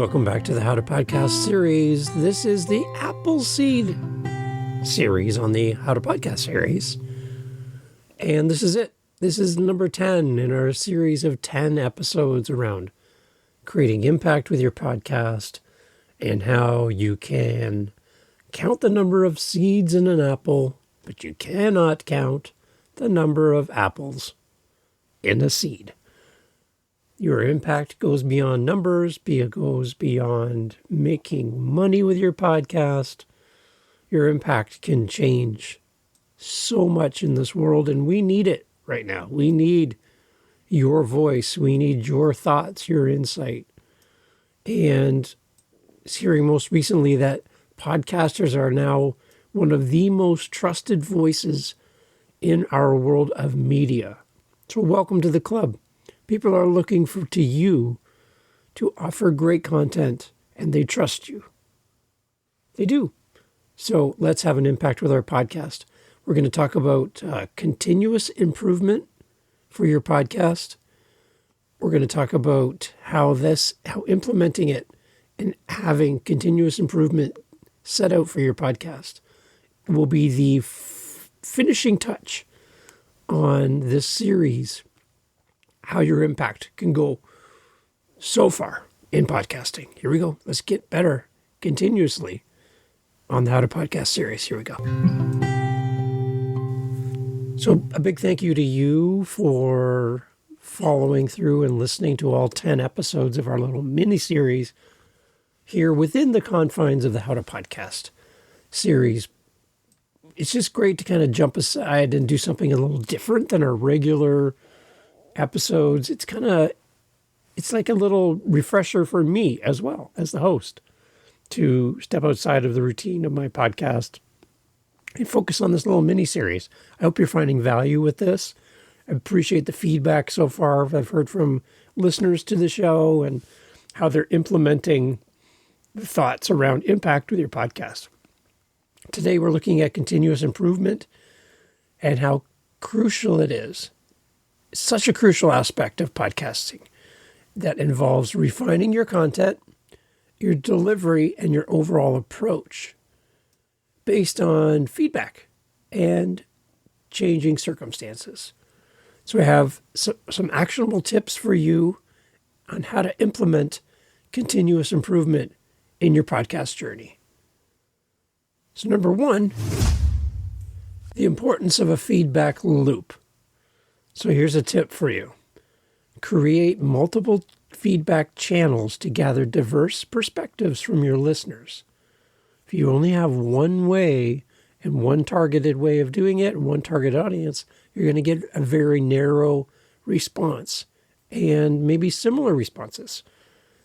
Welcome back to the How to Podcast series. This is the Appleseed series on the How to Podcast series. And this is it. This is number 10 in our series of 10 episodes around creating impact with your podcast and how you can count the number of seeds in an apple, but you cannot count the number of apples in a seed. Your impact goes beyond numbers, it goes beyond making money with your podcast. Your impact can change so much in this world, and we need it right now. We need your voice. We need your thoughts, your insight. And hearing most recently that podcasters are now one of the most trusted voices in our world of media. So welcome to the club. People are looking to you to offer great content, and they trust you. They do. So let's have an impact with our podcast. We're going to talk about continuous improvement for your podcast. We're going to talk about how implementing it and having continuous improvement set out for your podcast will be the finishing touch on this series. How your impact can go so far in podcasting. Here we go. Let's get better continuously on the How to Podcast series. Here we go. So a big thank you to you for following through and listening to all 10 episodes of our little mini series here within the confines of the How to Podcast series. It's just great to kind of jump aside and do something a little different than our regular episodes. It's like a little refresher for me as well as the host to step outside of the routine of my podcast and focus on this little mini series. I hope you're finding value with this. I appreciate the feedback so far. I've heard from listeners to the show and how they're implementing the thoughts around impact with your podcast. Today, we're looking at continuous improvement and how crucial it is. Such a crucial aspect of podcasting that involves refining your content, your delivery, and your overall approach based on feedback and changing circumstances. So I have some actionable tips for you on how to implement continuous improvement in your podcast journey. So number one, the importance of a feedback loop. So here's a tip for you. Create multiple feedback channels to gather diverse perspectives from your listeners. If you only have one way and one targeted way of doing it and one target audience, you're going to get a very narrow response and maybe similar responses.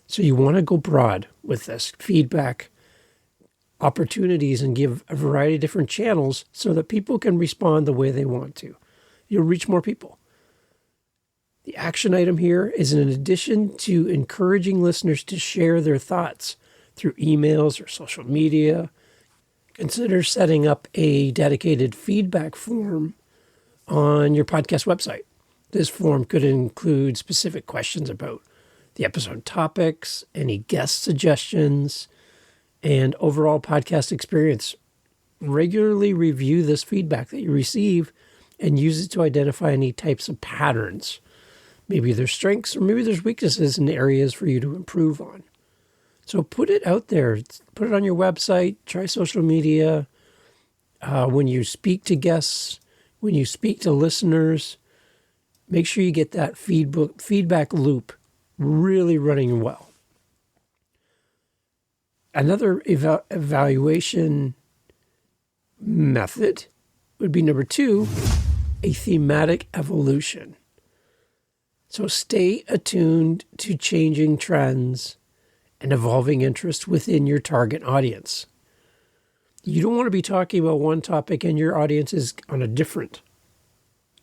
So you want to go broad with this feedback opportunities and give a variety of different channels so that people can respond the way they want to. You'll reach more people. The action item here is in addition to encouraging listeners to share their thoughts through emails or social media, consider setting up a dedicated feedback form on your podcast website. This form could include specific questions about the episode topics, any guest suggestions, and overall podcast experience. Regularly review this feedback that you receive and use it to identify any types of patterns. Maybe there's strengths or maybe there's weaknesses in areas for you to improve on. So put it out there. Put it on your website. Try social media. When you speak to guests, when you speak to listeners, make sure you get that feedback loop really running well. Another evaluation method would be number 2, a thematic evolution. So stay attuned to changing trends and evolving interests within your target audience. You don't want to be talking about one topic and your audience is on a different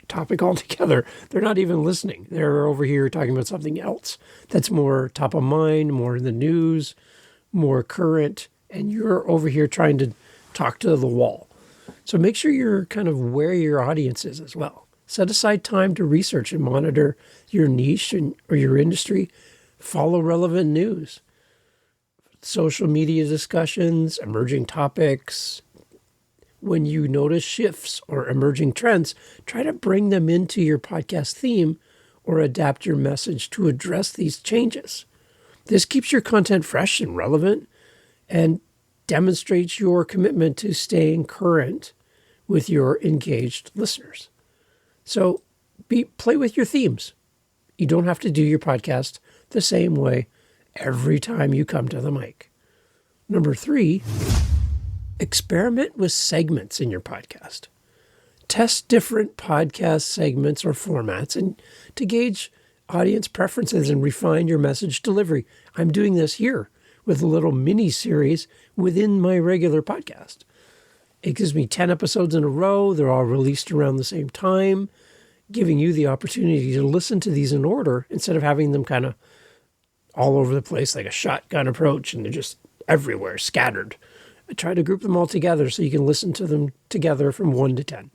topic altogether. They're not even listening. They're over here talking about something else that's more top of mind, more in the news, more current, and you're over here trying to talk to the wall. So make sure you're kind of where your audience is as well. Set aside time to research and monitor your niche or your industry. Follow relevant news. social media discussions, emerging topics. When you notice shifts or emerging trends, try to bring them into your podcast theme or adapt your message to address these changes. This keeps your content fresh and relevant and demonstrates your commitment to staying current with your engaged listeners. So play with your themes. You don't have to do your podcast the same way every time you come to the mic. Number 3, experiment with segments in your podcast. Test different podcast segments or formats and to gauge audience preferences and refine your message delivery. I'm doing this here with a little mini series within my regular podcast. It gives me 10 episodes in a row. They're all released around the same time, giving you the opportunity to listen to these in order instead of having them kind of all over the place like a shotgun approach and they're just everywhere, scattered. I try to group them all together so you can listen to them together from 1 to 10.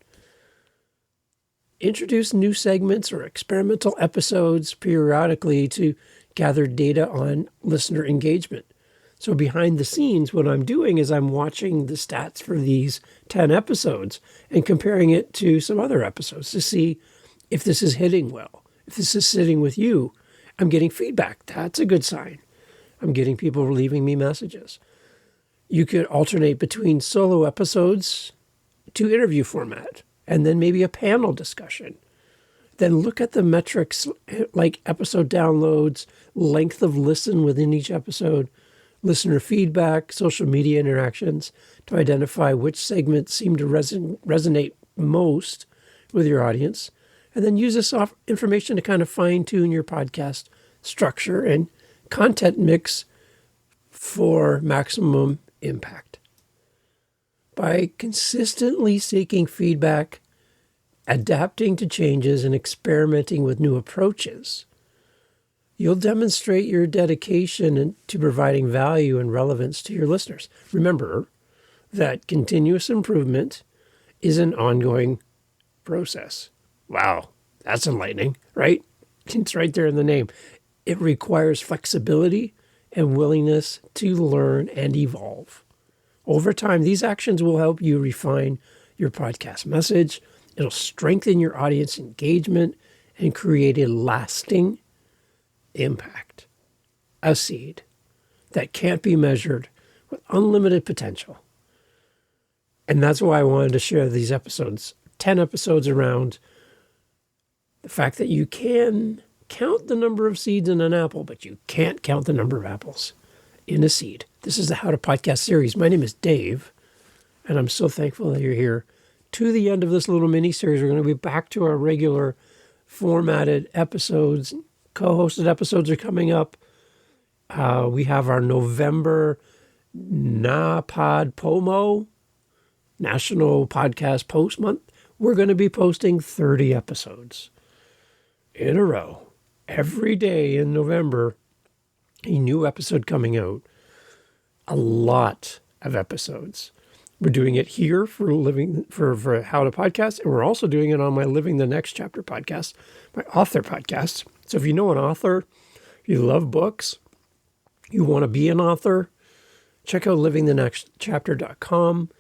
Introduce new segments or experimental episodes periodically to gather data on listener engagement. So behind the scenes, what I'm doing is I'm watching the stats for these 10 episodes and comparing it to some other episodes to see if this is hitting well, if this is sitting with you. I'm getting feedback. That's a good sign. I'm getting people leaving me messages. You could alternate between solo episodes to interview format, and then maybe a panel discussion. Then look at the metrics like episode downloads, length of listen within each episode, listener feedback, social media interactions to identify which segments seem to resonate most with your audience. And then use this information to kind of fine-tune your podcast structure and content mix for maximum impact. By consistently seeking feedback, adapting to changes, and experimenting with new approaches, you'll demonstrate your dedication to providing value and relevance to your listeners. Remember that continuous improvement is an ongoing process. Wow, that's enlightening, right? It's right there in the name. It requires flexibility and willingness to learn and evolve. Over time, these actions will help you refine your podcast message. It'll strengthen your audience engagement and create a lasting impact. A seed that can't be measured with unlimited potential. And that's why I wanted to share these episodes, 10 episodes around the fact that you can count the number of seeds in an apple, but you can't count the number of apples in a seed. This is the How to Podcast series. My name is Dave, and I'm so thankful that you're here. To the end of this little mini series, we're going to be back to our regular formatted episodes. Co-hosted episodes are coming up. We have our November NaPodPoMo, National Podcast Post Month. We're going to be posting 30 episodes in a row. Every day in November, a new episode coming out. A lot of episodes. We're doing it here for How to Podcast, and we're also doing it on my Living the Next Chapter podcast, my author podcast. So if you know an author, you love books, you want to be an author, check out livingthenextchapter.com,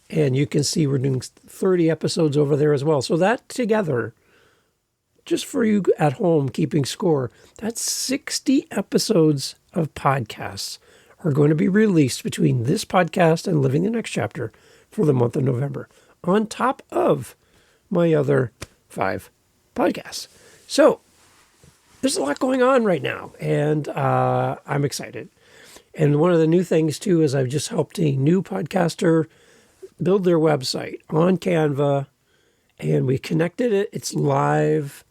and you can see we're doing 30 episodes over there as well. So that together, just for you at home keeping score, that's 60 episodes of podcasts are going to be released between this podcast and Living the Next Chapter for the month of November, on top of my other 5 podcasts. So there's a lot going on right now, and I'm excited. And one of the new things, too, is I've just helped a new podcaster build their website on Canva, and we connected it. It's live.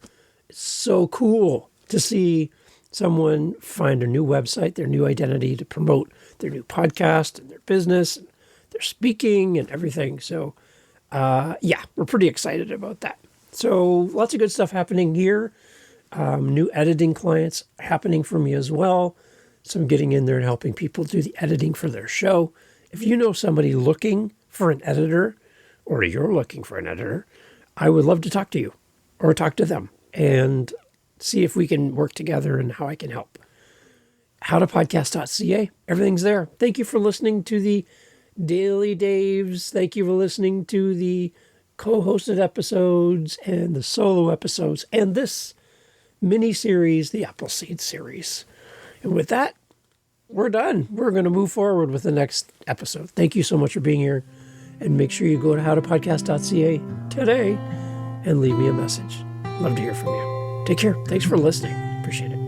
It's so cool to see someone find a new website, their new identity to promote their new podcast and their business, and their speaking and everything. So, we're pretty excited about that. So lots of good stuff happening here. New editing clients happening for me as well. So I'm getting in there and helping people do the editing for their show. If you know somebody looking for an editor, or you're looking for an editor, I would love to talk to you or talk to them and see if we can work together and how I can help. howtopodcast.ca. Everything's there. Thank you for listening to the Daily Daves. Thank you for listening to the co-hosted episodes and the solo episodes and this mini-series, the Appleseed series. And with that, we're done. We're going to move forward with the next episode. Thank you so much for being here. And make sure you go to howtopodcast.ca today and leave me a message. Love to hear from you. Take care. Thanks for listening. Appreciate it.